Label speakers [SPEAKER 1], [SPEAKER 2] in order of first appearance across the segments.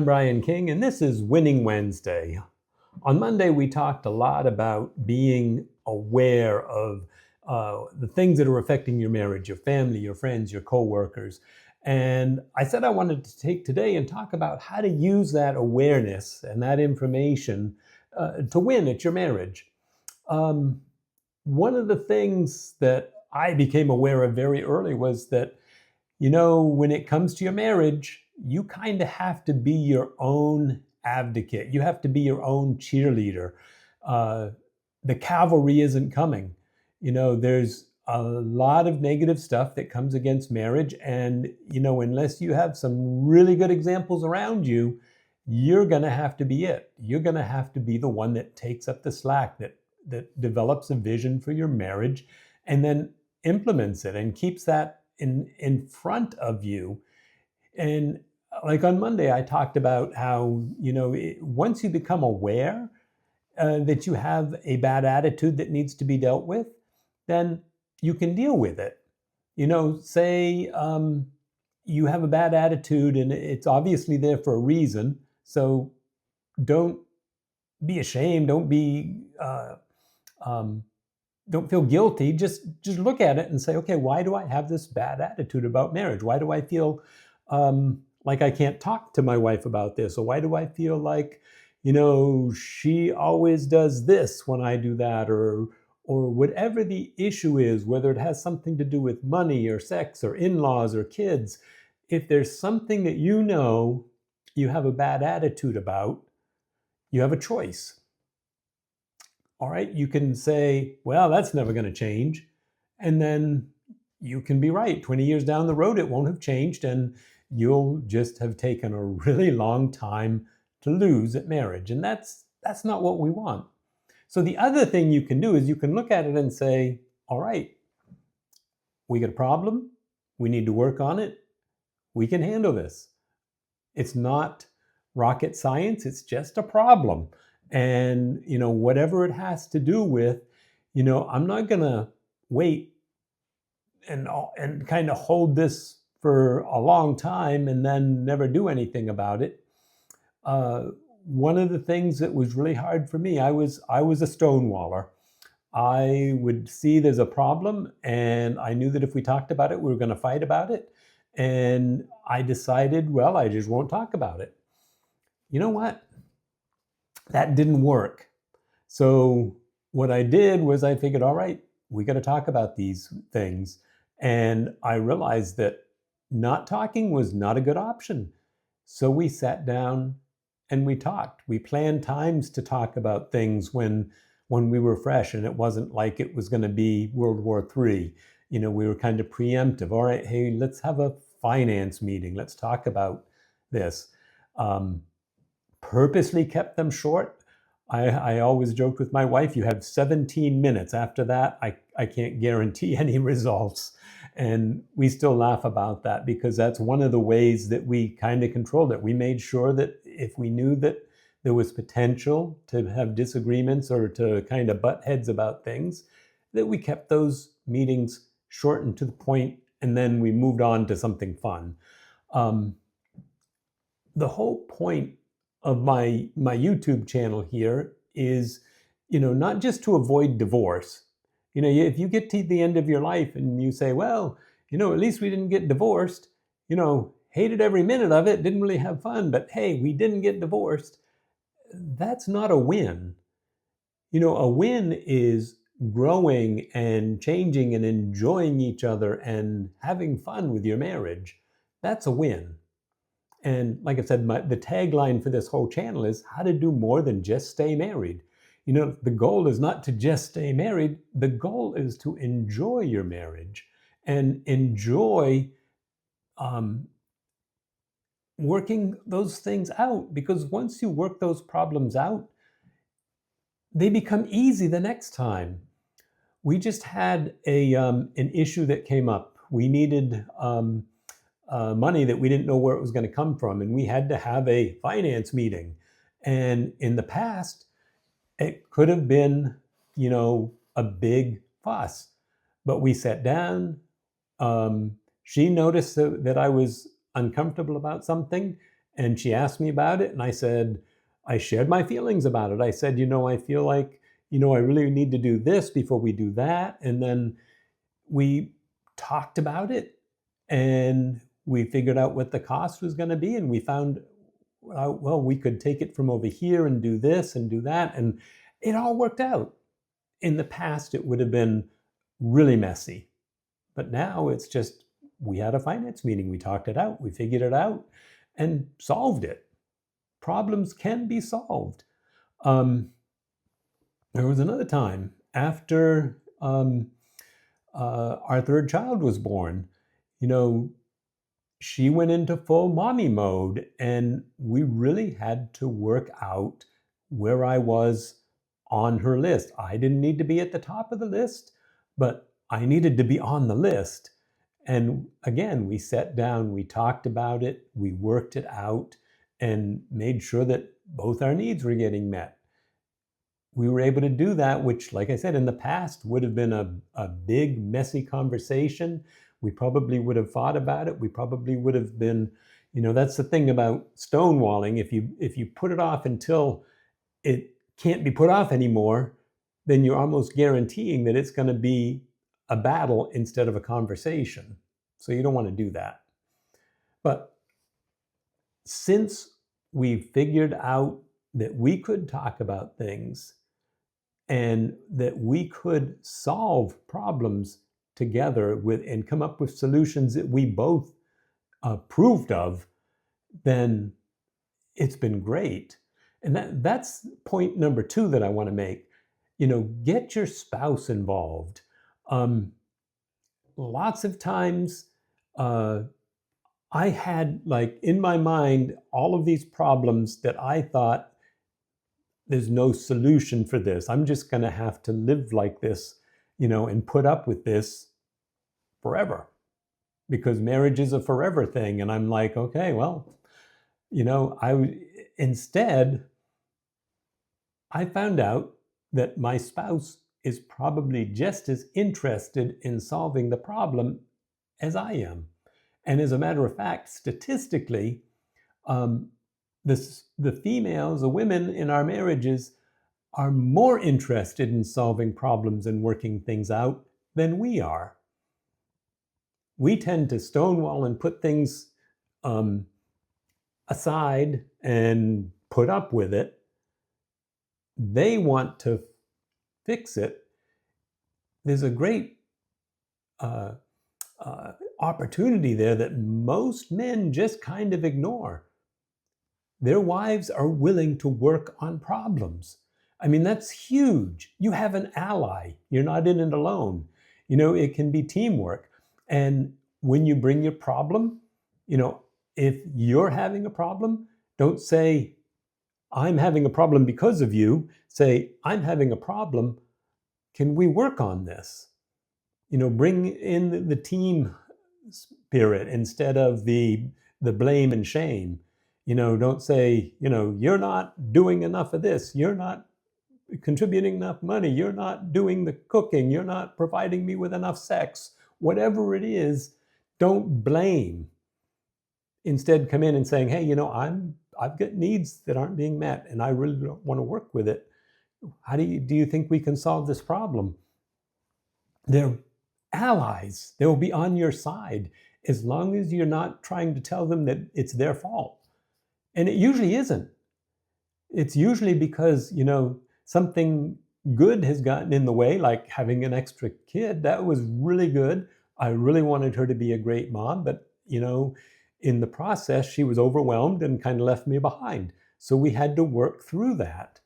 [SPEAKER 1] I'm Brian King, and this is Winning Wednesday. On Monday, we talked a lot about being aware of the things that are affecting your marriage, your family, your friends, your coworkers. And I said I wanted to take today and talk about how to use that awareness and that information to win at your marriage. Um, One of the things that I became aware of very early was that when it comes to your marriage, you kind of have to be your own advocate. You have to be your own cheerleader. Uh, the cavalry isn't coming. There's a lot of negative stuff that comes against marriage. And, unless you have some really good examples around you, you're going to have to be it. You're going to have to be the one that takes up the slack, that develops a vision for your marriage and then implements it and keeps that in front of you. And like on Monday, I talked about how, once you become aware that you have a bad attitude that needs to be dealt with, then you can deal with it. Say you have a bad attitude and it's obviously there for a reason. So don't be ashamed. Um, don't feel guilty. Just look at it and say, okay, why do I have this bad attitude about marriage? Why do I feel like I can't talk to my wife about this? Or why do I feel like, she always does this when I do that? Or whatever the issue is, whether it has something to do with money or sex or in-laws or kids, if there's something that you have a bad attitude about, you have a choice. All right, you can say, well, that's never going to change. And then you can be right. 20 years down the road, it won't have changed. And you'll just have taken a really long time to lose at marriage. And that's not what we want. So the other thing you can do is you can look at it and say, all right, we got a problem. We need to work on it. We can handle this. It's not rocket science. It's just a problem. And, whatever it has to do with, I'm not going to wait and kind of hold this for a long time and then never do anything about it. One of the things that was really hard for me, I was a stonewaller. I would see there's a problem, and I knew that if we talked about it, we were going to fight about it. And I decided, well, I just won't talk about it. You know what? That didn't work. So what I did was I figured, all right, we got to talk about these things. And I realized that not talking was not a good option. So we sat down and we talked. We planned times to talk about things when we were fresh, and it wasn't like it was going to be World War III. We were kind of preemptive. All right, hey, let's have a finance meeting. Let's talk about this. Purposely kept them short. I always joked with my wife, you have 17 minutes. After that, I can't guarantee any results. And we still laugh about that because that's one of the ways that we kind of controlled it. We made sure that if we knew that there was potential to have disagreements or to kind of butt heads about things, that we kept those meetings short and to the point, and then we moved on to something fun. The whole point of my YouTube channel here is, not just to avoid divorce. If you get to the end of your life and you say, well, at least we didn't get divorced, hated every minute of it, didn't really have fun, but hey, we didn't get divorced. That's not a win. A win is growing and changing and enjoying each other and having fun with your marriage. That's a win. And like I said, the tagline for this whole channel is how to do more than just stay married. The goal is not to just stay married. The goal is to enjoy your marriage and enjoy working those things out. Because once you work those problems out, they become easy the next time. We just had an issue that came up. We needed money that we didn't know where it was going to come from, and we had to have a finance meeting. And in the past, it could have been, a big fuss, but we sat down. She noticed that I was uncomfortable about something, And she asked me about it, and I said, I shared my feelings about it. I said, I feel like, I really need to do this before we do that. And then we talked about it, and we figured out what the cost was going to be, and we found out, well, we could take it from over here and do this and do that, and it all worked out. In the past, it would have been really messy, but now it's just, we had a finance meeting, we talked it out, we figured it out, and solved it. Problems can be solved. There was another time after our third child was born, she went into full mommy mode, and we really had to work out where I was on her list. I didn't need to be at the top of the list, but I needed to be on the list. And again, we sat down, we talked about it, we worked it out, and made sure that both our needs were getting met. We were able to do that, which, like I said, in the past would have been a big, messy conversation. We probably would have fought about it. We probably would have been, that's the thing about stonewalling. If you put it off until it can't be put off anymore, then you're almost guaranteeing that it's going to be a battle instead of a conversation. So you don't want to do that. But since we figured out that we could talk about things and that we could solve problems together and come up with solutions that we both approved of, then it's been great. And that's point number 2 that I want to make. Get your spouse involved. Lots of times, I had, like, in my mind, all of these problems that I thought, there's no solution for this. I'm just going to have to live like this, and put up with this forever, because marriage is a forever thing. And I'm like, okay, well, instead, I found out that my spouse is probably just as interested in solving the problem as I am. And as a matter of fact, statistically, the females, the women in our marriages, are more interested in solving problems and working things out than we are. We tend to stonewall and put things aside and put up with it. They want to fix it. There's a great opportunity there that most men just kind of ignore. Their wives are willing to work on problems. I mean, that's huge. You have an ally. You're not in it alone. It can be teamwork. And when you bring your problem, if you're having a problem, don't say, I'm having a problem because of you. Say, I'm having a problem. Can we work on this? Bring in the team spirit instead of the blame and shame. Don't say, you're not doing enough of this. You're not contributing enough money. You're not doing the cooking. You're not providing me with enough sex. Whatever it is, don't blame. Instead, come in and saying, hey, I've got needs that aren't being met, and I really don't want to work with it. How do you think we can solve this problem? They're allies. They will be on your side as long as you're not trying to tell them that it's their fault. And it usually isn't. It's usually because, something good has gotten in the way, like having an extra kid. That was really good. I really wanted her to be a great mom, but, in the process, she was overwhelmed and kind of left me behind. So we had to work through that.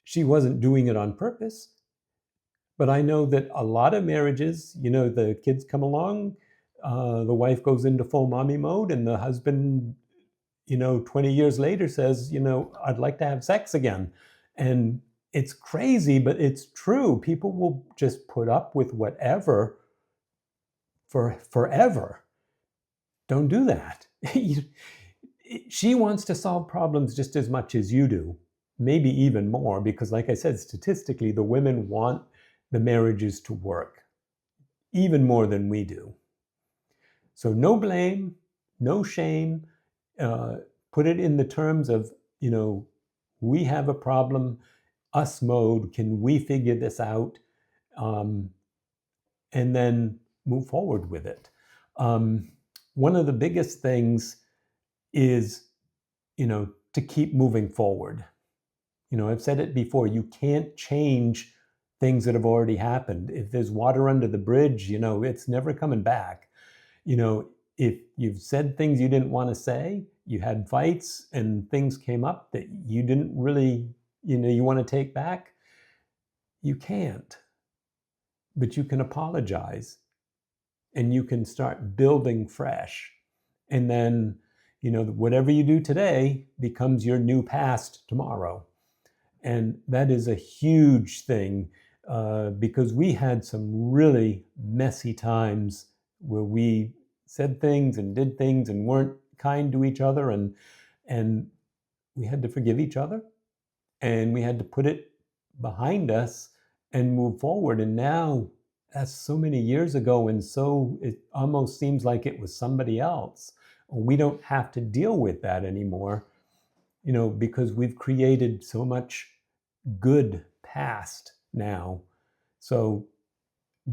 [SPEAKER 1] She wasn't doing it on purpose. But I know that a lot of marriages, the kids come along, the wife goes into full mommy mode, and the husband, 20 years later says, I'd like to have sex again. And it's crazy, but it's true. People will just put up with whatever for forever. Don't do that. She wants to solve problems just as much as you do, maybe even more, because like I said, statistically, the women want the marriages to work even more than we do. So no blame, no shame. put it in the terms of, we have a problem, us mode, can we figure this out? And then move forward with it. One of the biggest things is, to keep moving forward. I've said it before, you can't change things that have already happened. If there's water under the bridge, it's never coming back. If you've said things you didn't want to say, you had fights and things came up that you didn't really, you want to take back, you can't. But you can apologize and you can start building fresh. And then, whatever you do today becomes your new past tomorrow. And that is a huge thing because we had some really messy times where we said things and did things and weren't kind to each other, and we had to forgive each other and we had to put it behind us and move forward. And now that's so many years ago, and so it almost seems like it was somebody else. We don't have to deal with that anymore, because we've created so much good past now. So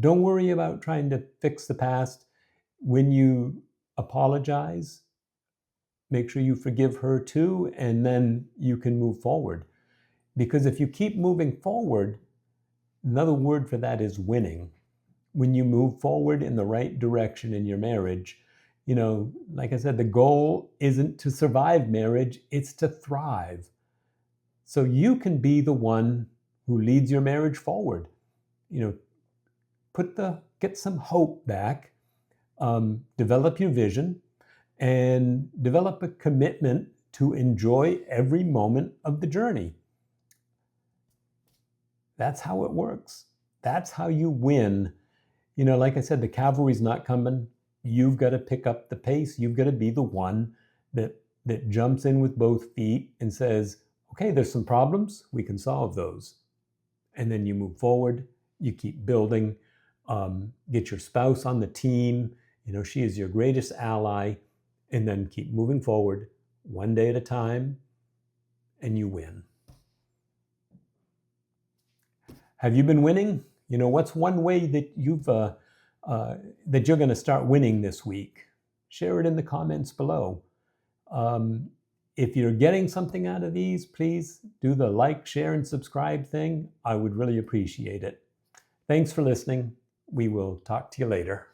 [SPEAKER 1] don't worry about trying to fix the past. When you apologize, make sure you forgive her too, and then you can move forward. Because if you keep moving forward, another word for that is winning. When you move forward in the right direction in your marriage, like I said, the goal isn't to survive marriage, it's to thrive. So you can be the one who leads your marriage forward. Get some hope back, develop your vision, and develop a commitment to enjoy every moment of the journey. That's how it works. That's how you win. Like I said, the cavalry's not coming. You've got to pick up the pace. You've got to be the one that jumps in with both feet and says, okay, there's some problems, we can solve those. And then you move forward, you keep building, get your spouse on the team. She is your greatest ally, and then keep moving forward one day at a time, and you win. Have you been winning? What's one way that that you're going to start winning this week? Share it in the comments below. If you're getting something out of these, please do the like, share, and subscribe thing. I would really appreciate it. Thanks for listening. We will talk to you later.